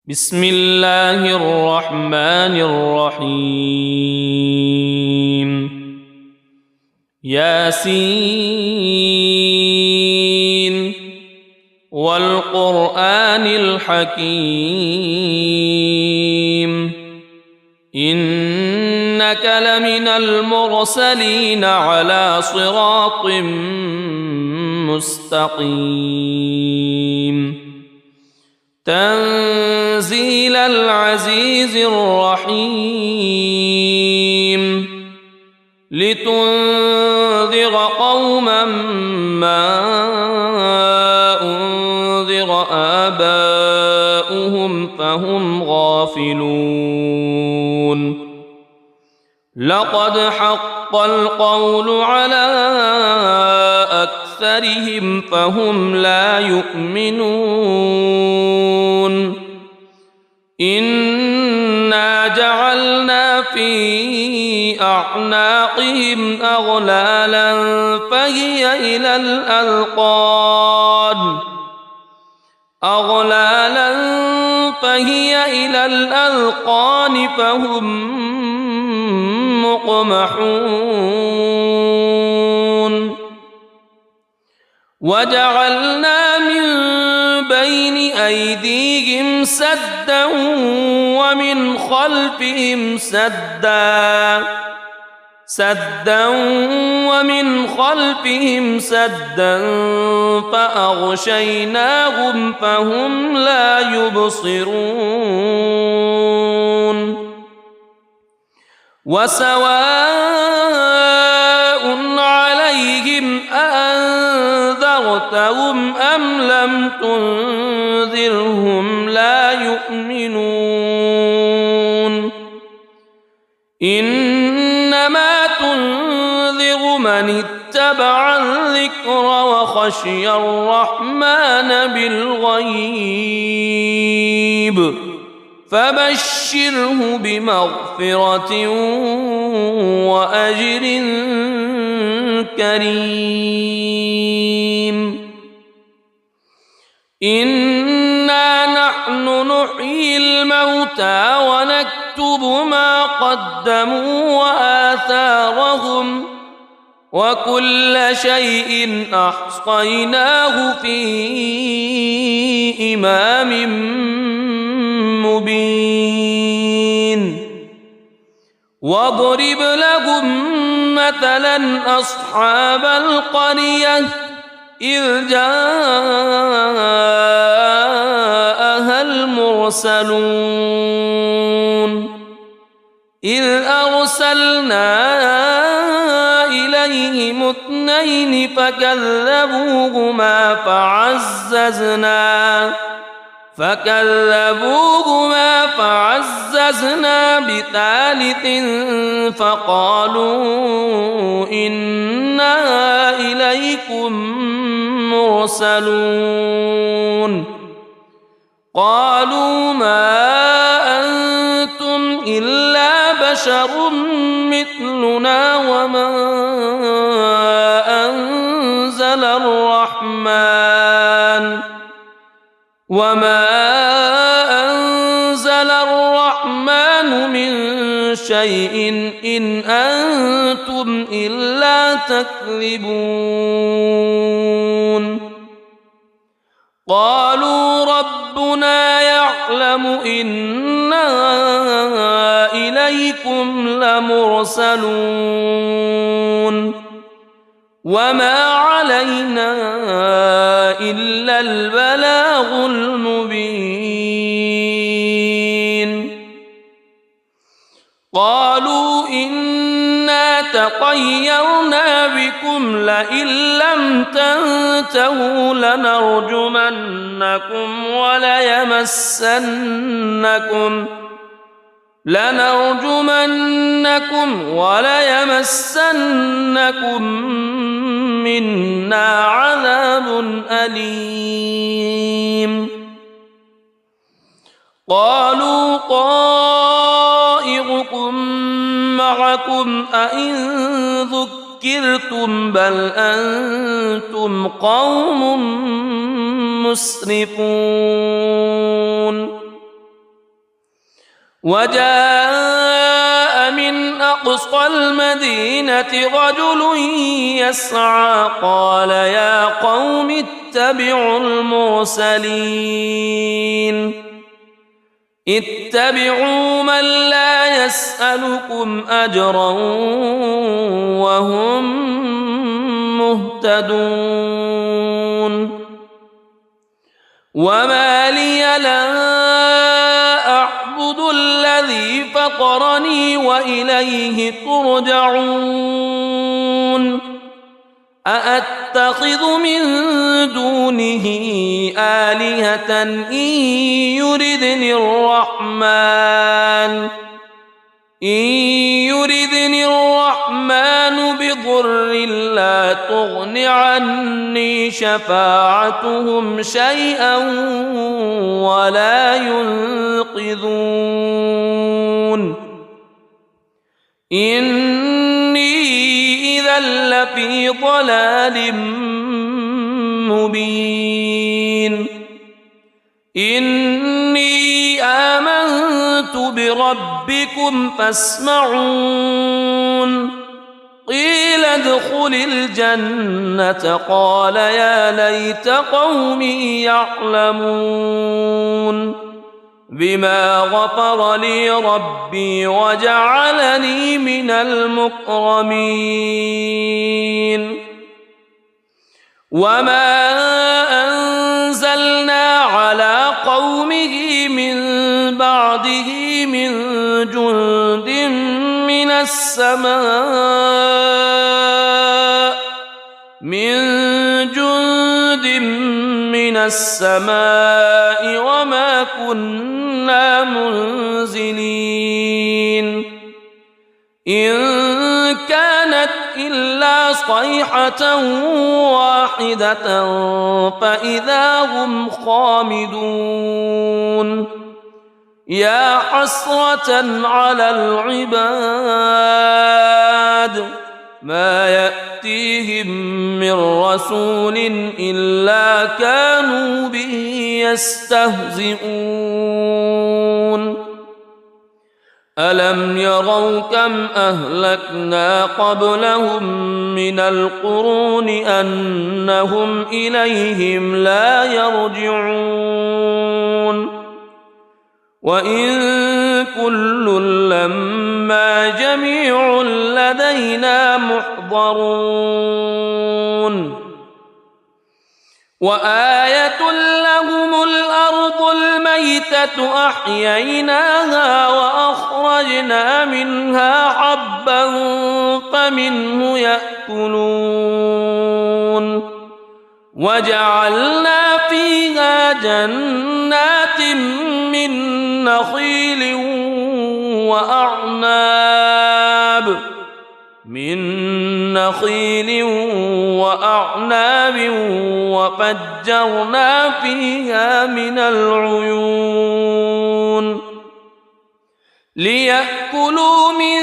بسم الله الرحمن الرحيم ياسين والقرآن الحكيم إنك لمن المرسلين على صراط مستقيم تنزيل العزيز الرحيم لتنذر قوما ما أنذر آباؤهم فهم غافلون لقد حق القول على أكثرهم فهم لا يؤمنون إنا جعلنا في أعناقهم أغلالا فهي إلى الأذقان فهم مقمحون وجعلنا من بين أيديهم سدا ومن خلفهم سدا فأغشيناهم فهم لا يبصرون وسواء عليهم أأنذرتهم أم لم تنذرهم لا يؤمنون إنما تنذر من اتبع الذكر وخشي الرحمن بالغيب فبشره بمغفرة وأجر كريم إنا نحن نحيي الموتى ونكتب ما قدموا وآثارهم وكل شيء أحصيناه في إمام مبين واضرب لهم مثلا أصحاب القرية إذ جاءها المرسلون إذ أرسلنا إليهم اثنين فكذبوهما فعززنا بثالث فقالوا إنا إليكم مرسلون قالوا ما أنتم إلا بشر مثلنا وما أنزل الرحمن من شيء إن أنتم إلا تكذبون قالوا ربنا يعلم إنا إليكم لمرسلون وما علينا إلا البلاغ المبين قالوا إنا تطيرنا بكم لئن لم تنتهوا لنرجمنكم وليمسنكم منا عذاب أليم قالوا طائركم معكم أئن ذكرتم بل أنتم قوم مسرفون وجاء من أقصى المدينة رجل يسعى قال يا قوم اتبعوا المرسلين اتبعوا من لا يسألكم أجرا وهم مهتدون وما لي لا أعبد الذي فطرني وإليه ترجعون أأتخذ من دونه آلهة إن يردني الرحمن بضر لا تغن عني شفاعتهم شيئا ولا ينقذون إني إذا لفي ضلال مبين إني آمنت بربكم فاسمعون قيل ادخل الجنة قال يا ليت قومي يعلمون بما غفر لي ربي وجعلني من المكرمين وما أنزلنا على قومه من بعده من جند من السماء وما كنا منزلين إن كانت إلا صيحة واحدة فإذا هم خامدون يا حسرة على العباد ما يأتيهم من رسول إلا كانوا به يستهزئون ألم يروا كم أهلكنا قبلهم من القرون أنهم إليهم لا يرجعون وإن كل لما جميع لدينا محضرون وآية لهم الأرض الميتة أحييناها وأخرجنا منها حبا فمنه يأكلون وجعلنا فيها جنات من نخيل وأعناب وفجرنا فيها من العيون ليأكلوا من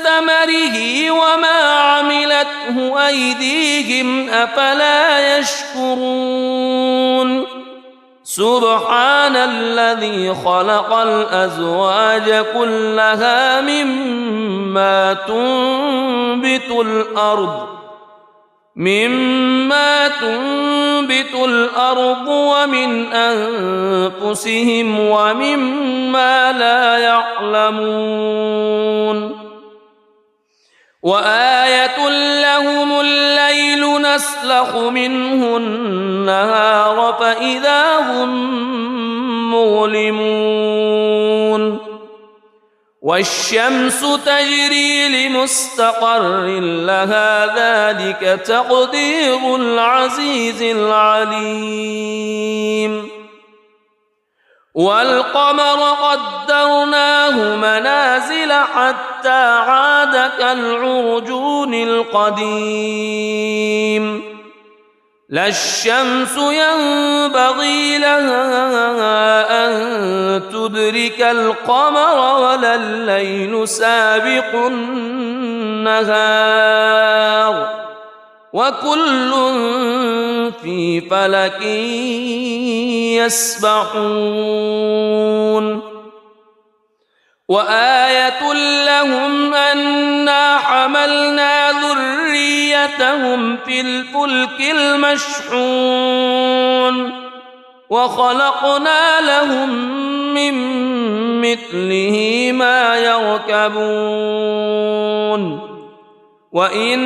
ثمره وما عملته أيديهم أفلا يشكرون سبحان الذي خلق الأزواج كلها مما تنبت الأرض ومن أنفسهم ومما لا يعلمون وآية لهم الليل نسلخ منه النهار فإذا هم مظلمون والشمس تجري لمستقر لها ذلك تقدير العزيز العليم والقمر قدرناه منازل حتى عاد كالعرجون القديم لا الشمس ينبغي لها أن تدرك القمر ولا الليل سابق النهار وكل في فلك يسبحون وآية لهم أنا حملنا ذريتهم في الفلك المشحون وخلقنا لهم من مثله ما يركبون وإن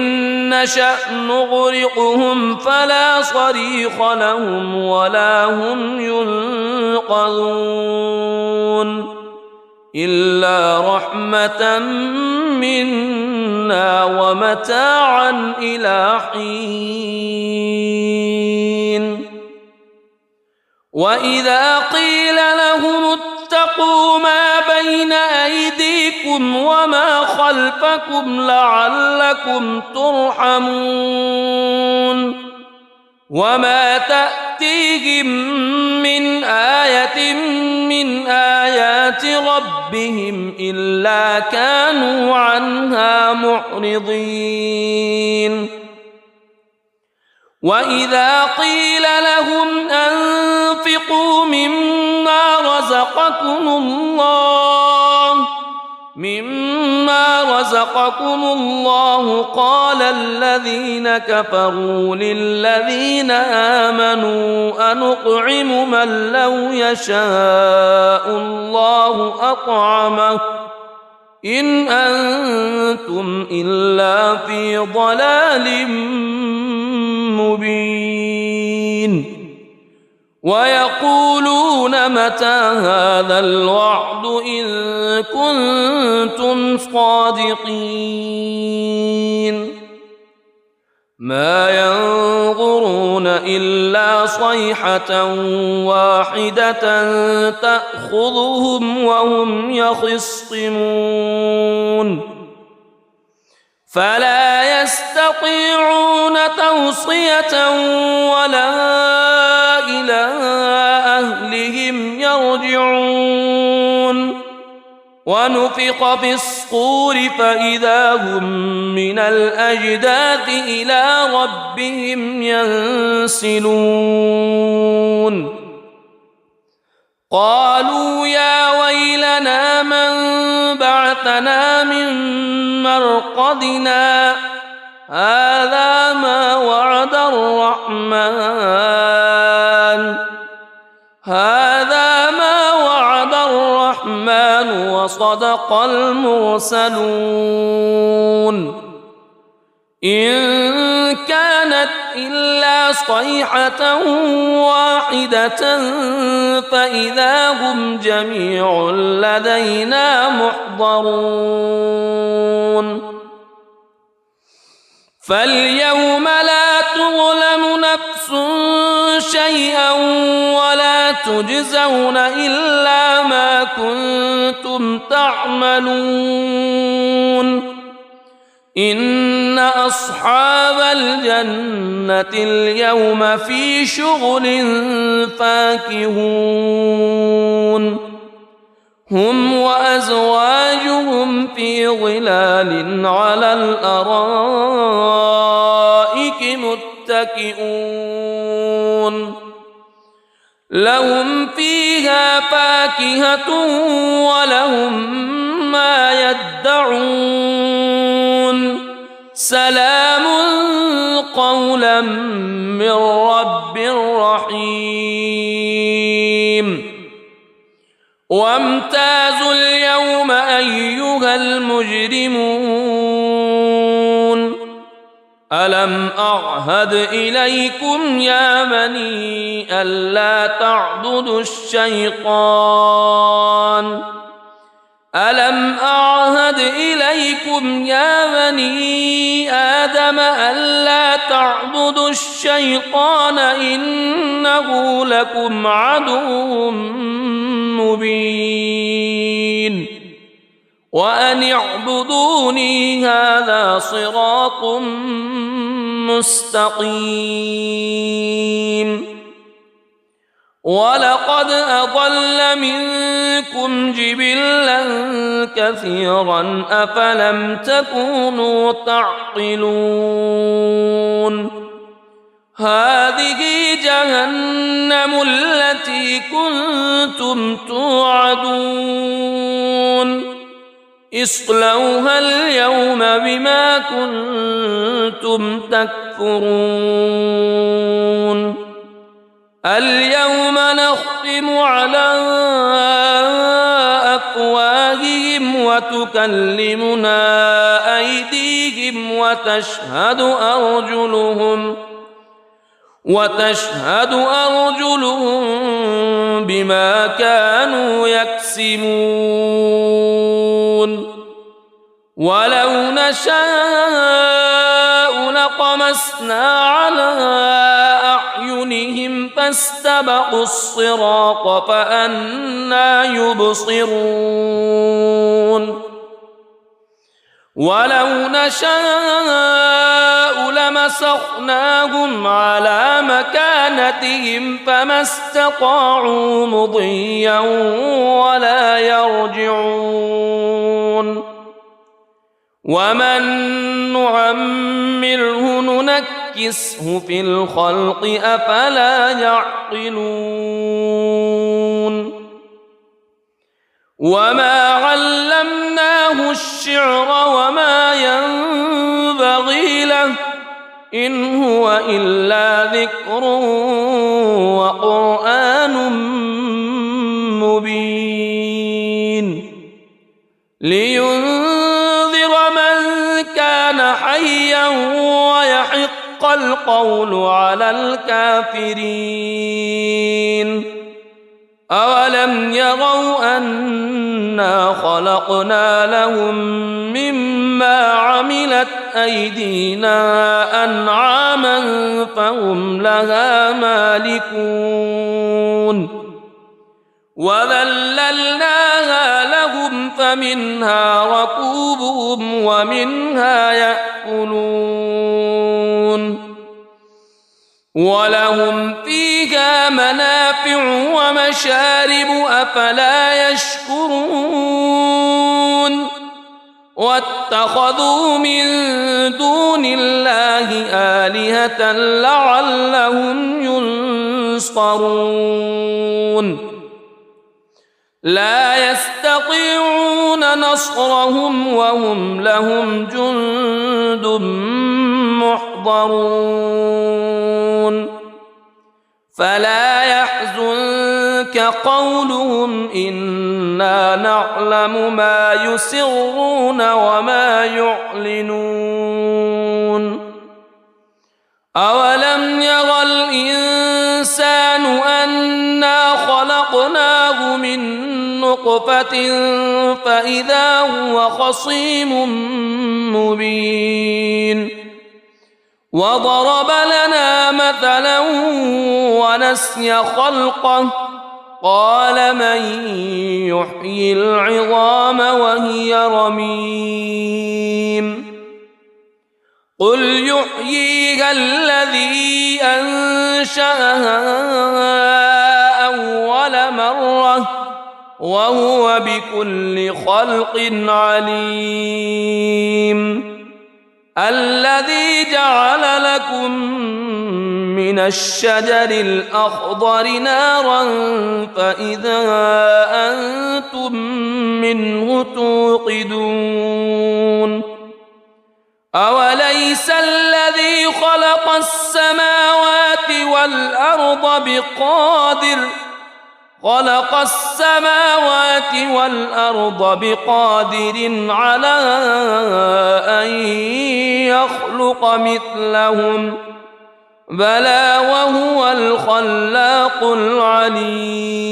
نشأ نغرقهم فلا صريخ لهم ولا هم ينقذون إلا رحمة منا ومتاعا إلى حين وإذا قيل لهم اتقوا ما بين أيديكم وما خلفكم لعلكم ترحمون وما تأتيهم من آية من آيات ربهم إلا كانوا عنها معرضين وإذا قيل لهم أنفقوا مما رزقكم الله قال الذين كفروا للذين آمنوا أنطعم من لو يشاء الله أطعمه إن أنتم إلا في ضلال مبين ويقولون متى هذا الوعد إن كنتم صادقين ما ينظرون إلا صيحة واحدة تأخذهم وهم يخصمون فلا يستطيعون توصية ولا إلى أهلهم يرجعون ونفخ في الصور فإذا هم من الأجداث إلى ربهم ينسلون قالوا يا ويلنا من بعثنا من مرقدنا هذا ما وعد الرحمن وصدق المرسلون إن كانت إلا صيحة واحدة فإذا هم جميع لدينا محضرون فاليوم لا تظلم نفس شيئا ولا تجزون إلا ما كنتم تعملون إن أصحاب الجنة اليوم في شغل فاكهون هم وأزواجهم في ظلال على الأرائك متكئون لهم فيها فاكهة ولهم ما يدعون سلام قولا من رب رحيم وامتازوا اليوم أيها المجرمون ألم أعهد إليكم يا بني ألا تعبدوا الشيطان ألم أعهد إليكم يا بني آدم ألا تعبدوا الشيطان إنه لكم عدو مبين وأن اعبدوني هذا صراط مستقيم ولقد أضل منكم جبلا كثيرا أفلم تكونوا تعقلون هذه جهنم التي كنتم توعدون اصلوها اليوم بما كنتم تكفرون اليوم نختم على أفواههم وتكلمنا أيديهم وتشهد أرجلهم بما كانوا يكسبون ولو نشاء لطمسنا على أعينهم فاستبقوا الصراط فأنى يبصرون ولو نشاء لمسخناهم على مكانتهم فما استطاعوا مضيا ولا يرجعون ومن نعمره ننكسه في الخلق أفلا يعقلون وما علمناه الشعر وما ينبغي له إن هو إلا ذكر وقرآن مبين لينذر من كان حيا ويحق القول على الكافرين أولم يروا أنا خلقنا لهم مما عملت أيدينا أنعاما فهم لها مالكون وذللناها لهم فمنها ركوبهم ومنها يأكلون ولهم فيها منافع ومشارب أفلا يشكرون واتخذوا من دون الله آلهة لعلهم ينصرون لا يستطيعون نصرهم وهم لهم جند محضرون فلا يحزنك قولهم إنا نعلم ما يسرون وما يعلنون أولم ير الإنسان أنا خلقناه من نطفة فإذا هو خصيم مبين وضرب لنا مثلا ونسي خلقه قال من يحيي العظام وهي رميم قل يحييها الذي أنشأها أول مرة وهو بكل خلق عليم الذي جعل لكم من الشجر الأخضر نارا فإذا أنتم منه توقدون أوليس الذي خلق السماوات والأرض بقادر على أن يخلق مثلهم بلى وهو الخلاق العليم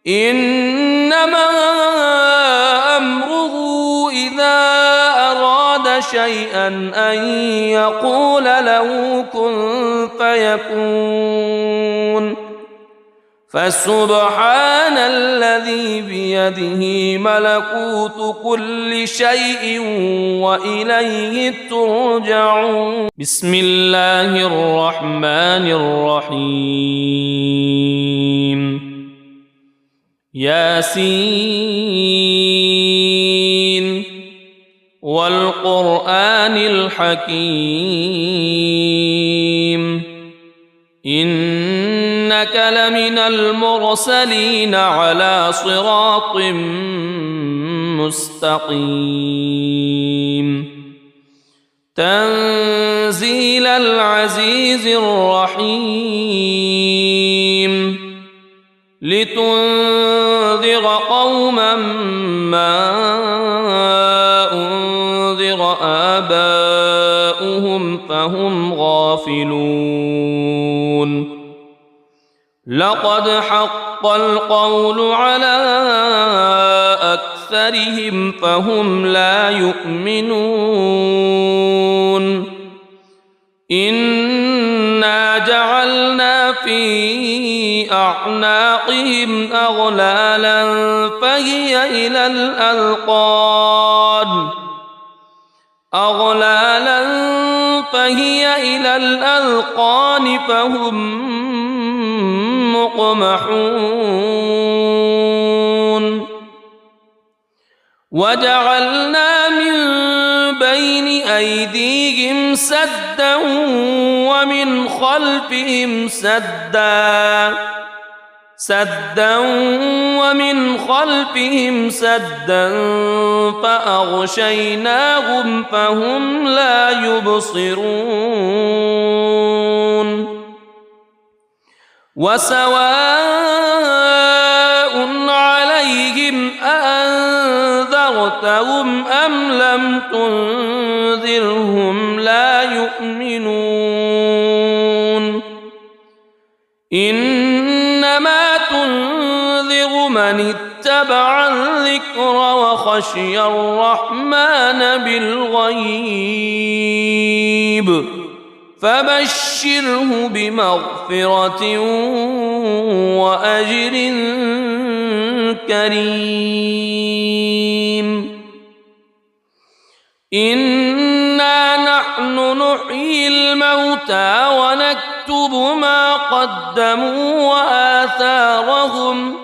إنما أمره إذا أراد شيئا أن يقول له كن فيكون فسبحان الذي بيده ملكوت كل شيء وإليه ترجعون بسم الله الرحمن الرحيم ياسين والقرآن الحكيم إنك لمن المرسلين على صراط مستقيم تنزيل العزيز الرحيم لتنذر قوما ما أنذر آباؤهم فهم غافلون لقد حق القول على أكثرهم فهم لا يؤمنون إنا جعلنا في أعناقهم أغلالا فهي إلى الأذقان فهم مقمحون وجعلنا من بين أيديهم سدا ومن خلفهم سدا فأغشيناهم فهم لا يبصرون وسواء عليهم أأنذرتهم أم لم تنذرهم لا يؤمنون إنما تنذر من اتبع الذكر وخشي الرحمن بالغيب فبشره بمغفرة وأجر كريم إنا نحن نحيي الموتى ونكتب ما قدموا وآثارهم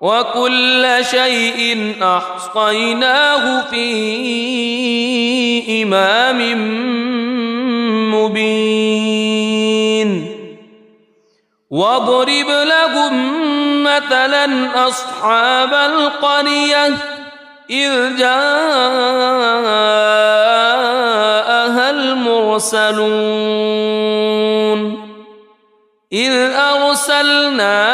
وكل شيء أحصيناه في إمام مبين واضرب لهم مثلا أصحاب القرية إذ جاءها المرسلون إذ أرسلنا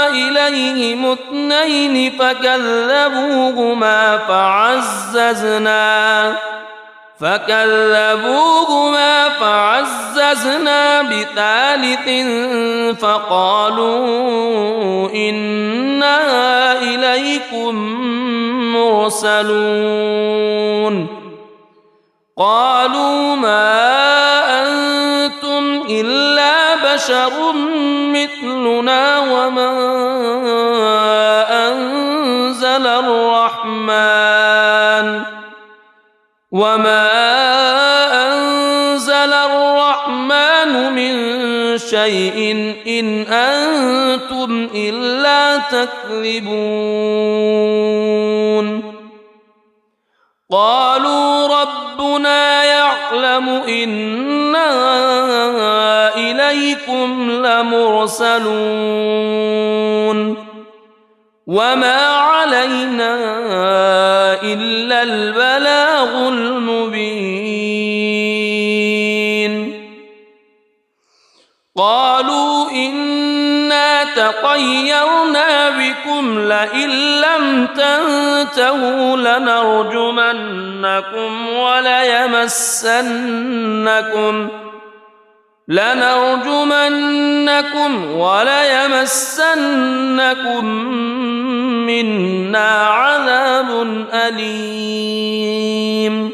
إليهم اثنين فكذبوهما فعززنا بثالث فقالوا إنا إليكم مرسلون قالوا ما أنتم إلا بشر مثلنا وما أنزل الرحمن من شيء إن أنتم إلا تكذبون قالوا ربنا يعلم إنا إليكم لمرسلون وما علينا إلا البلاغ المبين قالوا إنا تطيرنا بكم لئن لم تنتهوا لنرجمنكم وليمسنكم منا عذاب أليم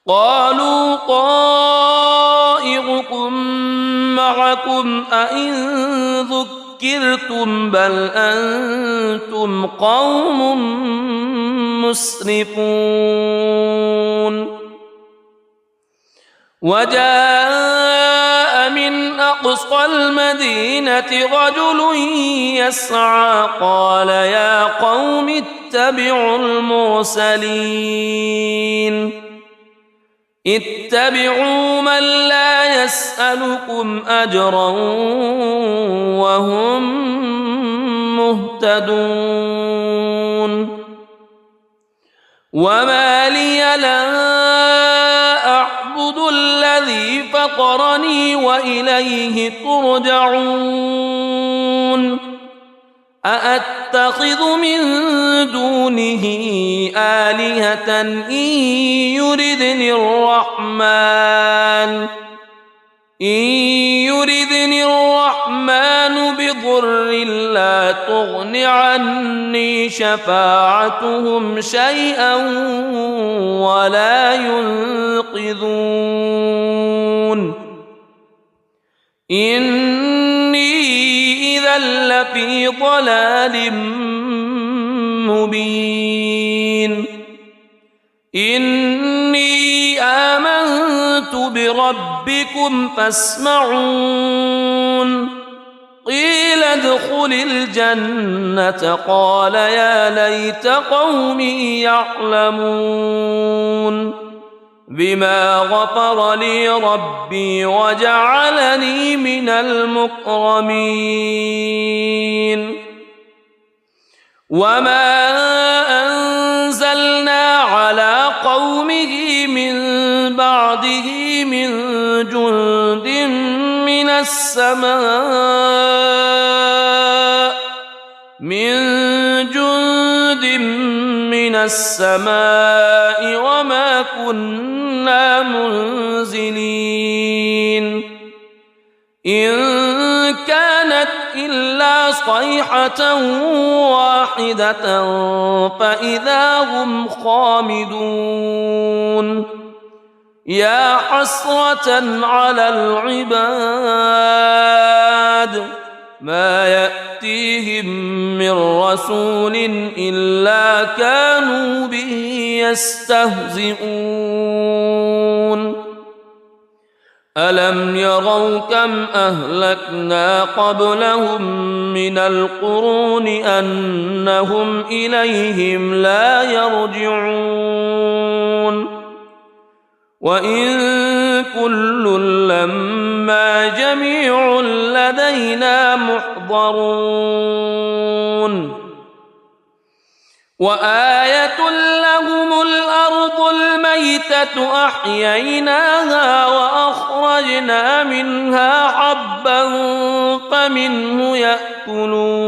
قالوا طائركم معكم أئن ذكرتم بل أنتم قوم مسرفون وجاء من أقصى المدينة رجل يسعى قال يا قوم اتبعوا المرسلين اتبعوا من لا يسألكم أجرا وهم مهتدون وما لي لا أعبد الذي فطرني وإليه ترجعون أأتخذ من دونه آلهة إن يردني الرحمن بضر لا تغن عني شفاعتهم شيئا ولا ينقذون إني إذا لفي ضلال مبين إني آمنت بربكم فاسمعون قيل ادخل الجنة قال يا ليت قومي يعلمون بما غفر لي ربي وجعلني من المكرمين وما أنزلنا على قومه من بعده من جند من السماء وما كنا منزلين إن كانت إلا صيحة واحدة فإذا هم خامدون يا حسرة على العباد ما يأتيهم من رسول إلا كانوا به يستهزئون ألم يروا كم أهلكنا قبلهم من القرون أنهم إليهم لا يرجعون وإن كل لما جميع لدينا محضرون وآية لهم الأرض الميتة أحييناها وأخرجنا منها حبا فمنه يأكلون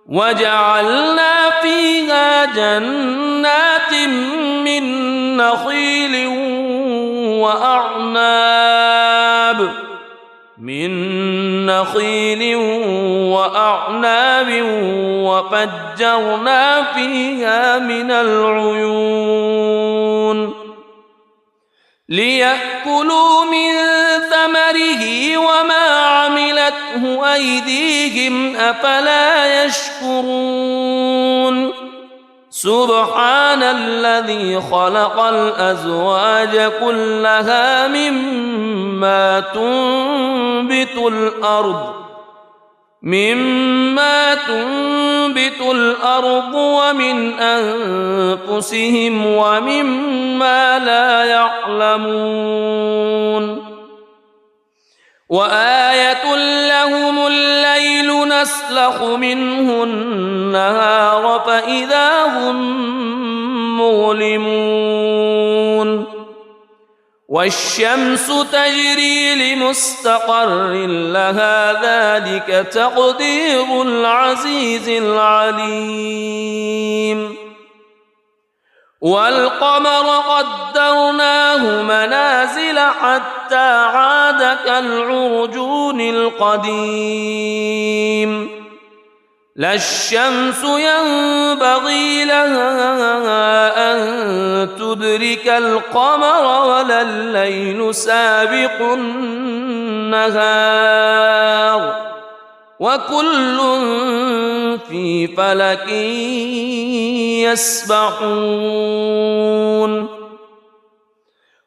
وجعلنا فيها جنات من نخيل وأعناب وفجرنا فيها من العيون ليأكلوا من ثمره وما عملته أيديهم أفلا يشكرون سبحان الذي خلق الأزواج كلها مما تنبت الأرض ومن أنفسهم ومما لا يعلمون وآية لهم الليل نسلخ منه النهار فإذا هم مظلمون والشمس تجري لمستقر لها ذلك تقدير العزيز العليم والقمر قدرناه منازل حتى عاد كالعرجون القديم لا الشمس ينبغي لها أن تدرك القمر ولا الليل سابق النهار وكل في فلك يسبحون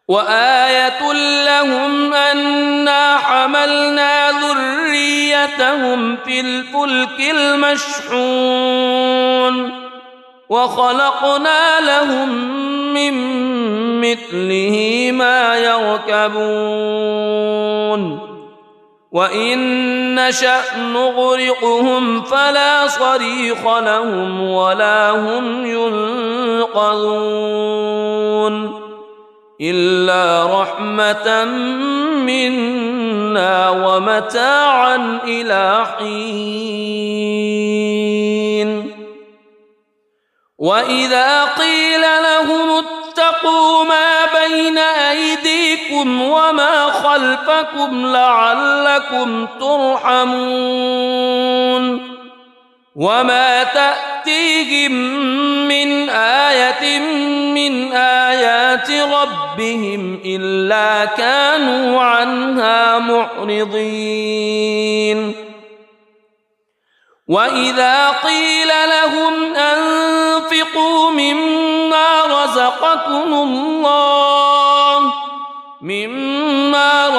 وآية لهم أنا حملنا ذريتهم في الفلك المشحون وخلقنا لهم من مثله ما يركبون وإن نشأ نغرقهم فلا صريخ لهم ولا هم ينقذون إلا رحمة منا ومتاعا إلى حين وإذا قيل لهم اتقوا ما بين أيديكم وما خلفكم لعلكم ترحمون وما تأتيهم من آية من آيات ربهم إلا كانوا عنها معرضين وإذا قيل لهم أنفقوا مما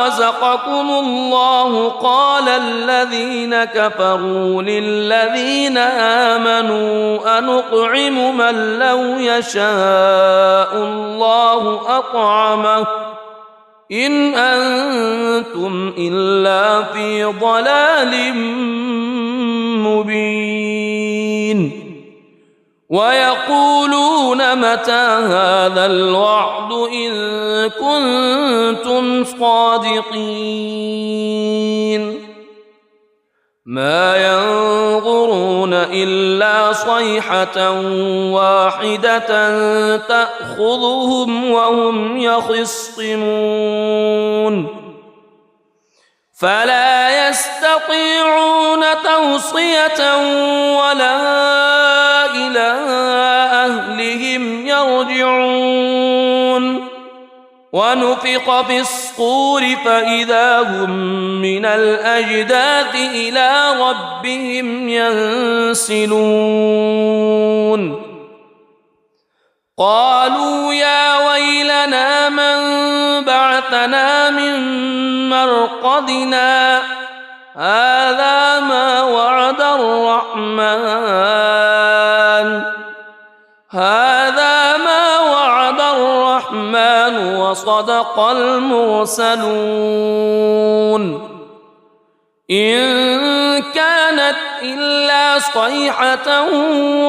رزقكم الله قال الذين كفروا للذين آمنوا أنطعم من لو يشاء الله أطعمه إن أنتم إلا في ضلال مبين ويقولون متى هذا الوعد إن كنتم صادقين ما ينظرون إلا صيحة واحدة تأخذهم وهم يخصمون فلا يستطيعون توصية ولا إلى أهلهم يرجعون ونفخ في الصور فإذا هم من الأجداث إلى ربهم ينسلون قالوا يا ويلنا من بعثنا من مرقدنا هذا ما وعد الرحمن وصدق المرسلون إن كانت إلا صيحة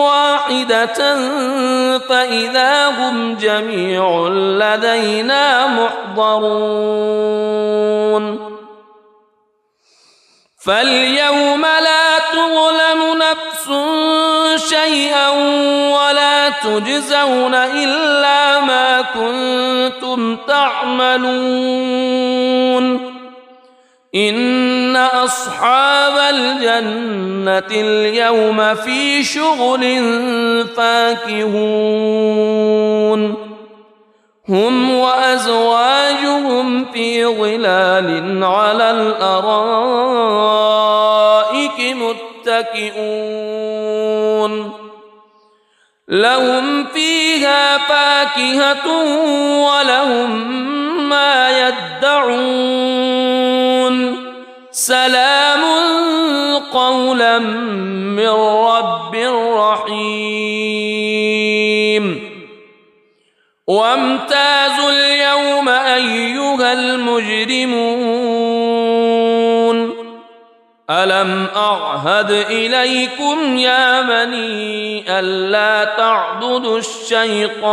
واحدة فإذا هم جميع لدينا محضرون فاليوم لا تظلم نفس شيئا ولا تجزون إلا ما كنتم تعملون إن أصحاب الجنة اليوم في شغل فاكهون هم وأزواجهم في ظلال على الأرائك متكئون لهم فيها فاكهة ولهم ما يدعون سلام قولا من رب رحيم وامتازوا اليوم أيها المجرمون ألم أعهد إليكم يا بني ألا تعبدوا الشيطان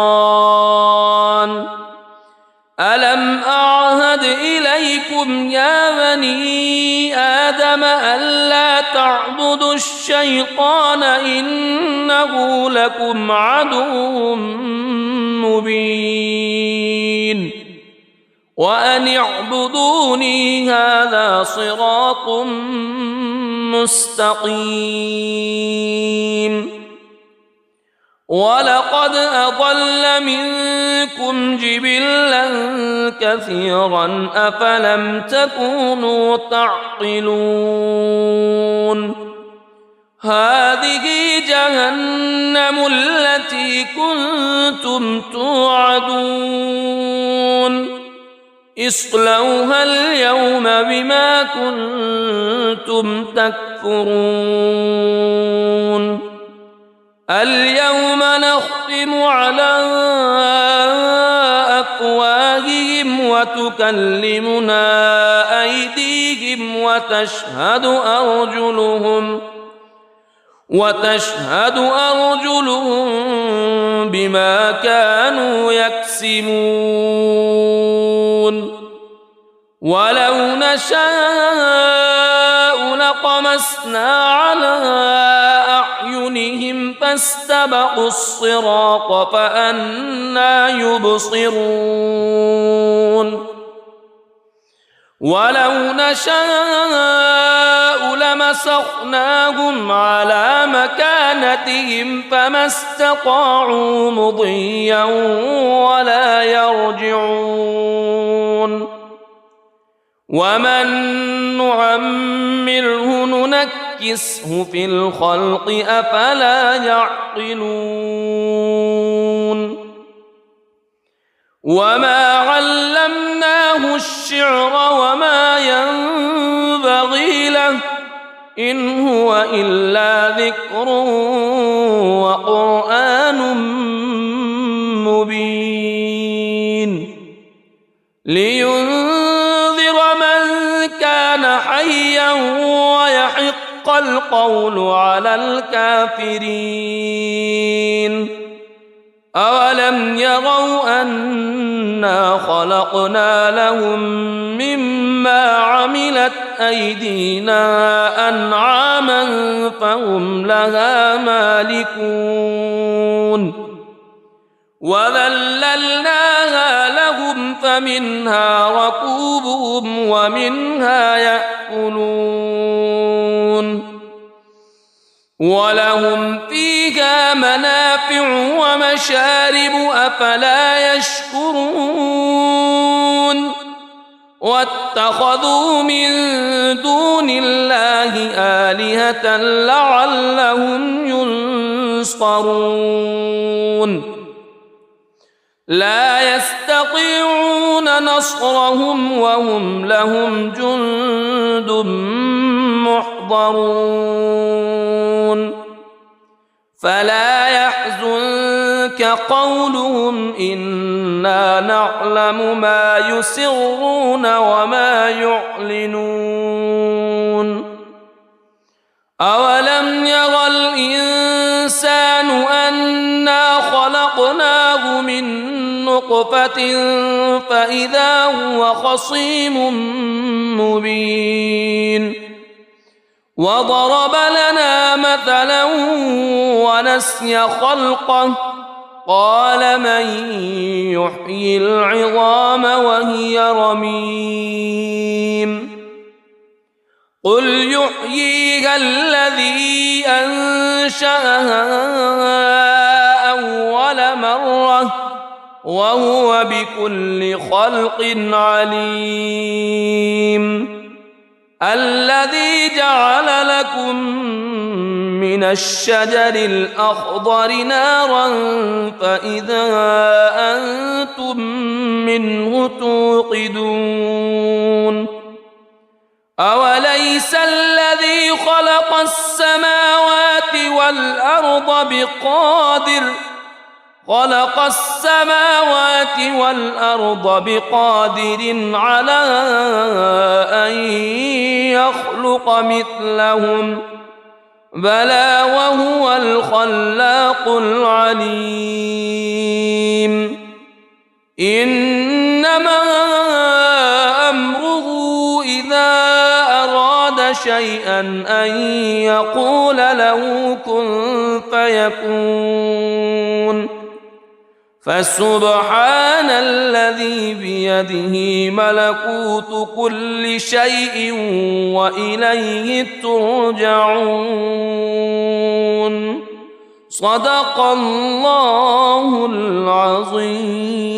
ألم أعهد إليكم يا بني آدم ألا تعبدوا الشيطان إنه لكم عدو مبين وأن اعبدوني هذا صراط مستقيم ولقد أضل منكم جبلا كثيرا أفلم تكونوا تعقلون هذه جهنم التي كنتم توعدون اصلوها اليوم بما كنتم تكفرون اليوم نختم على وتكلمنا أيديهم وتشهد أرجلهم بما كانوا يكسبون ولو نشاء لطمسنا على أعينهم فاستبقوا الصراط فأنى يبصرون ولو نشاء لمسخناهم على مكانتهم فما استطاعوا مضيا ولا يرجعون ومن نعمره ننكسه في الخلق أفلا يعقلون وما علمناه الشعر وما ينبغي له إن هو إلا ذكر وقرآن مبين لينذر من كان حيا ويحق القول على الكافرين أولم يروا أنا خلقنا لهم مما عملت أيدينا أنعاما فهم لها مالكون وذللناها لهم فمنها ركوبهم ومنها يأكلون ولهم فيها منافع ومشارب أفلا يشكرون واتخذوا من دون الله آلهة لعلهم ينصرون لا يستطيعون نصرهم وهم لهم جند محضرون فلا يحزنك قولهم إنا نعلم ما يسرون وما يعلنون أولم ير الإنسان أنا خلقناه من نطفة فإذا هو خصيم مبين وضرب لنا مثلا ونسي خلقه قال من يحيي العظام وهي رميم قل يحييها الذي أنشأها أول مرة وهو بكل خلق عليم الذي جعل لكم من الشجر الأخضر نارا فإذا أنتم منه توقدون أوليس الذي خلق السماوات والأرض بقادر على أن يخلق مثلهم بلى وهو الخلاق العليم إنما أمره إذا أراد شيئا أن يقول له كن فيكون فسبحان الذي بيده ملكوت كل شيء وإليه ترجعون صدق الله العظيم.